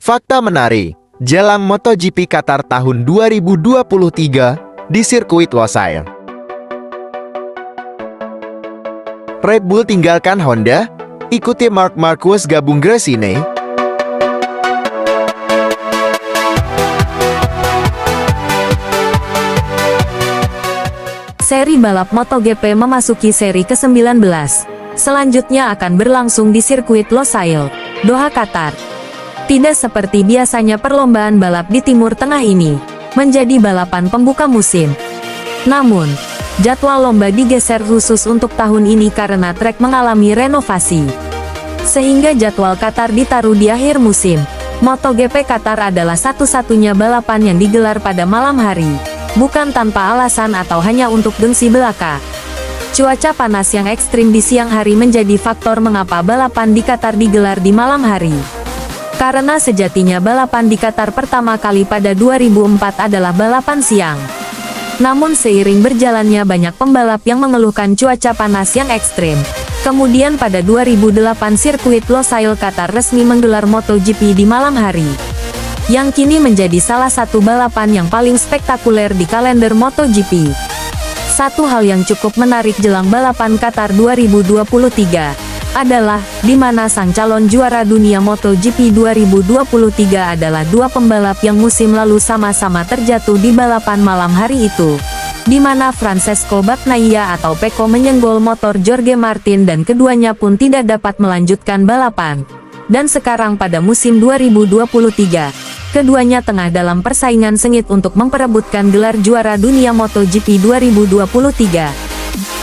Fakta menarik, jelang MotoGP Qatar tahun 2023 di sirkuit Losail. Red Bull tinggalkan Honda, ikuti Marc Marquez gabung Gresini. Seri balap MotoGP memasuki seri ke-19. Selanjutnya akan berlangsung di sirkuit Losail, Doha, Qatar. Tidak seperti biasanya perlombaan balap di Timur Tengah ini menjadi balapan pembuka musim. Namun, jadwal lomba digeser khusus untuk tahun ini karena trek mengalami renovasi. Sehingga jadwal Qatar ditaruh di akhir musim. MotoGP Qatar adalah satu-satunya balapan yang digelar pada malam hari, bukan tanpa alasan atau hanya untuk gengsi belaka. Cuaca panas yang ekstrim di siang hari menjadi faktor mengapa balapan di Qatar digelar di malam hari. Karena sejatinya balapan di Qatar pertama kali pada 2004 adalah balapan siang. Namun seiring berjalannya banyak pembalap yang mengeluhkan cuaca panas yang ekstrim. Kemudian pada 2008 sirkuit Losail Qatar resmi menggelar MotoGP di malam hari, yang kini menjadi salah satu balapan yang paling spektakuler di kalender MotoGP. Satu hal yang cukup menarik jelang balapan Qatar 2023 adalah, di mana sang calon juara dunia MotoGP 2023 adalah dua pembalap yang musim lalu sama-sama terjatuh di balapan malam hari itu, di mana Francesco Bagnaia atau Pecco menyenggol motor Jorge Martin dan keduanya pun tidak dapat melanjutkan balapan. Dan sekarang pada musim 2023, keduanya tengah dalam persaingan sengit untuk memperebutkan gelar juara dunia MotoGP 2023.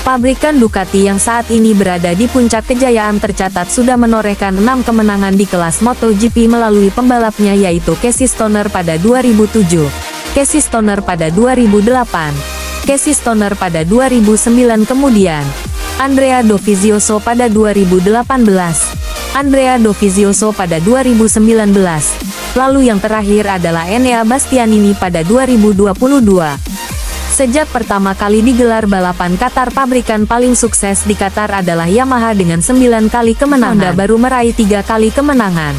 Pabrikan Ducati yang saat ini berada di puncak kejayaan tercatat sudah menorehkan 6 kemenangan di kelas MotoGP melalui pembalapnya yaitu Casey Stoner pada 2007, Casey Stoner pada 2008, Casey Stoner pada 2009 kemudian Andrea Dovizioso pada 2018, Andrea Dovizioso pada 2019, lalu yang terakhir adalah Enea Bastianini pada 2022. Sejak pertama kali digelar balapan Qatar, pabrikan paling sukses di Qatar adalah Yamaha dengan 9 kali kemenangan. Honda baru meraih 3 kali kemenangan.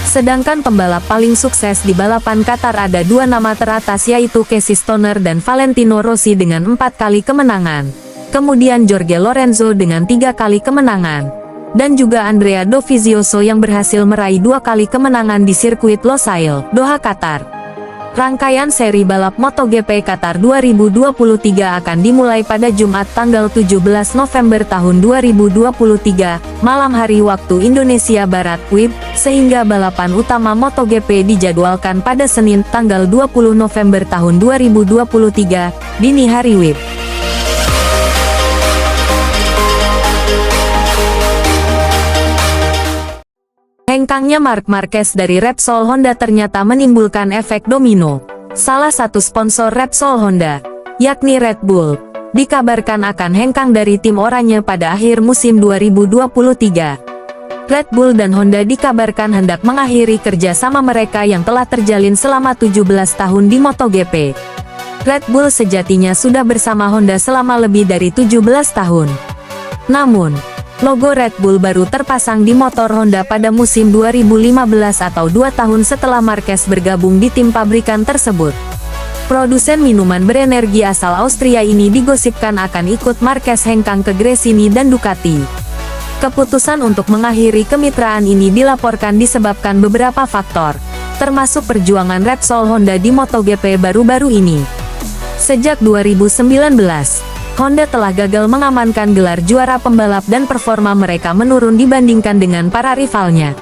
Sedangkan pembalap paling sukses di balapan Qatar ada 2 nama teratas yaitu Casey Stoner dan Valentino Rossi dengan 4 kali kemenangan. Kemudian Jorge Lorenzo dengan 3 kali kemenangan. Dan juga Andrea Dovizioso yang berhasil meraih 2 kali kemenangan di sirkuit Losail, Doha, Qatar. Rangkaian seri balap MotoGP Qatar 2023 akan dimulai pada Jumat tanggal 17 November tahun 2023, malam hari waktu Indonesia Barat WIB, sehingga balapan utama MotoGP dijadwalkan pada Senin tanggal 20 November tahun 2023, dini hari WIB. Hengkangnya Marc Marquez dari Repsol Honda ternyata menimbulkan efek domino. Salah satu sponsor Repsol Honda, yakni Red Bull, dikabarkan akan hengkang dari tim oranye pada akhir musim 2023. Red Bull dan Honda dikabarkan hendak mengakhiri kerjasama mereka yang telah terjalin selama 17 tahun di MotoGP. Red Bull sejatinya sudah bersama Honda selama lebih dari 17 tahun. Namun, logo Red Bull baru terpasang di motor Honda pada musim 2015 atau 2 tahun setelah Marquez bergabung di tim pabrikan tersebut. Produsen minuman berenergi asal Austria ini digosipkan akan ikut Marquez hengkang ke Gresini dan Ducati. Keputusan untuk mengakhiri kemitraan ini dilaporkan disebabkan beberapa faktor, termasuk perjuangan Repsol Honda di MotoGP baru-baru ini. Sejak 2019, Honda telah gagal mengamankan gelar juara pembalap dan performa mereka menurun dibandingkan dengan para rivalnya.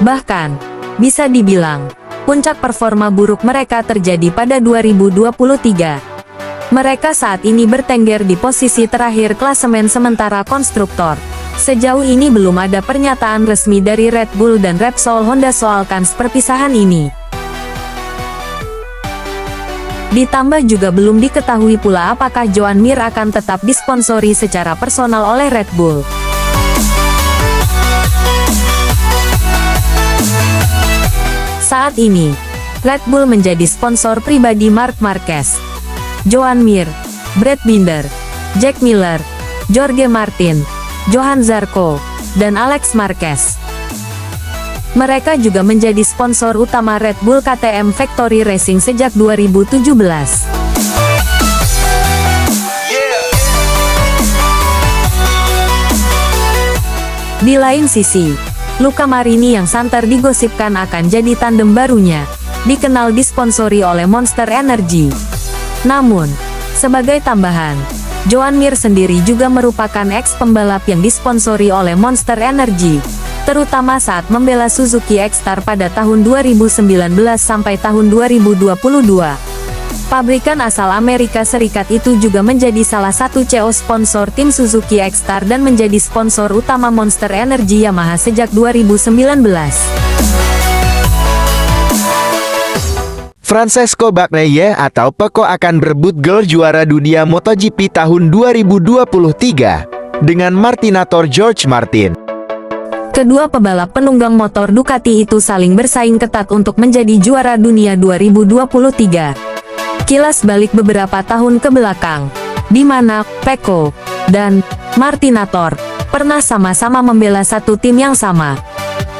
Bahkan, bisa dibilang, puncak performa buruk mereka terjadi pada 2023. Mereka saat ini bertengger di posisi terakhir klasemen sementara konstruktor. Sejauh ini belum ada pernyataan resmi dari Red Bull dan Repsol Honda soal kans perpisahan ini. Ditambah juga belum diketahui pula apakah Joan Mir akan tetap disponsori secara personal oleh Red Bull. Saat ini, Red Bull menjadi sponsor pribadi Marc Marquez, Joan Mir, Brad Binder, Jack Miller, Jorge Martin, Johann Zarco, dan Alex Marquez. Mereka juga menjadi sponsor utama Red Bull KTM Factory Racing sejak 2017. Di lain sisi, Luca Marini yang santer digosipkan akan jadi tandem barunya, dikenal disponsori oleh Monster Energy. Namun, sebagai tambahan, Joan Mir sendiri juga merupakan ex-pembalap yang disponsori oleh Monster Energy, terutama saat membela Suzuki X-Star pada tahun 2019 sampai tahun 2022. Pabrikan asal Amerika Serikat itu juga menjadi salah satu CEO sponsor tim Suzuki X-Star dan menjadi sponsor utama Monster Energy Yamaha sejak 2019. Francesco Bagnaia atau Pecco akan berebut gelar juara dunia MotoGP tahun 2023 dengan Martinator Jorge Martin. Kedua pebalap penunggang motor Ducati itu saling bersaing ketat untuk menjadi juara dunia 2023. Kilas balik beberapa tahun ke belakang, di mana Pecco dan Martinator pernah sama-sama membela satu tim yang sama.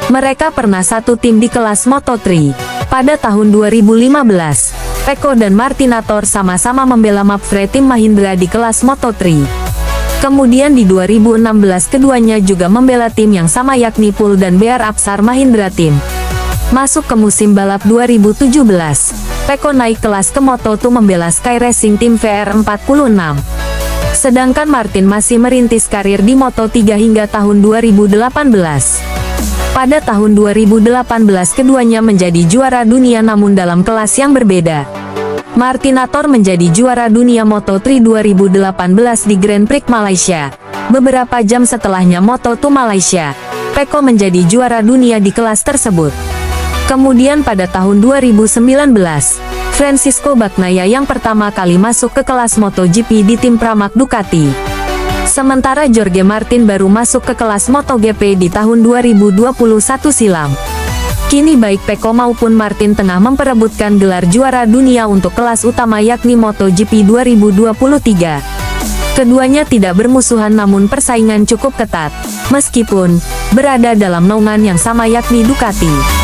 Mereka pernah satu tim di kelas Moto3. Pada tahun 2015, Pecco dan Martinator sama-sama membela Mapfre tim Mahindra di kelas Moto3. Kemudian di 2016 keduanya juga membela tim yang sama yakni Pul dan BR Apsar Mahindra Team. Masuk ke musim balap 2017, Pecco naik kelas ke Moto2 membela Sky Racing Team VR46. Sedangkan Martin masih merintis karir di Moto3 hingga tahun 2018. Pada tahun 2018 keduanya menjadi juara dunia namun dalam kelas yang berbeda. Martinator menjadi juara dunia Moto3 2018 di Grand Prix Malaysia. Beberapa jam setelahnya Moto2 Malaysia, Pecco menjadi juara dunia di kelas tersebut. Kemudian pada tahun 2019, Francisco Bagnaia yang pertama kali masuk ke kelas MotoGP di tim Pramac Ducati. Sementara Jorge Martin baru masuk ke kelas MotoGP di tahun 2021 silam. Kini baik Pecco maupun Martin tengah memperebutkan gelar juara dunia untuk kelas utama yakni MotoGP 2023. Keduanya tidak bermusuhan namun persaingan cukup ketat, meskipun berada dalam naungan yang sama yakni Ducati.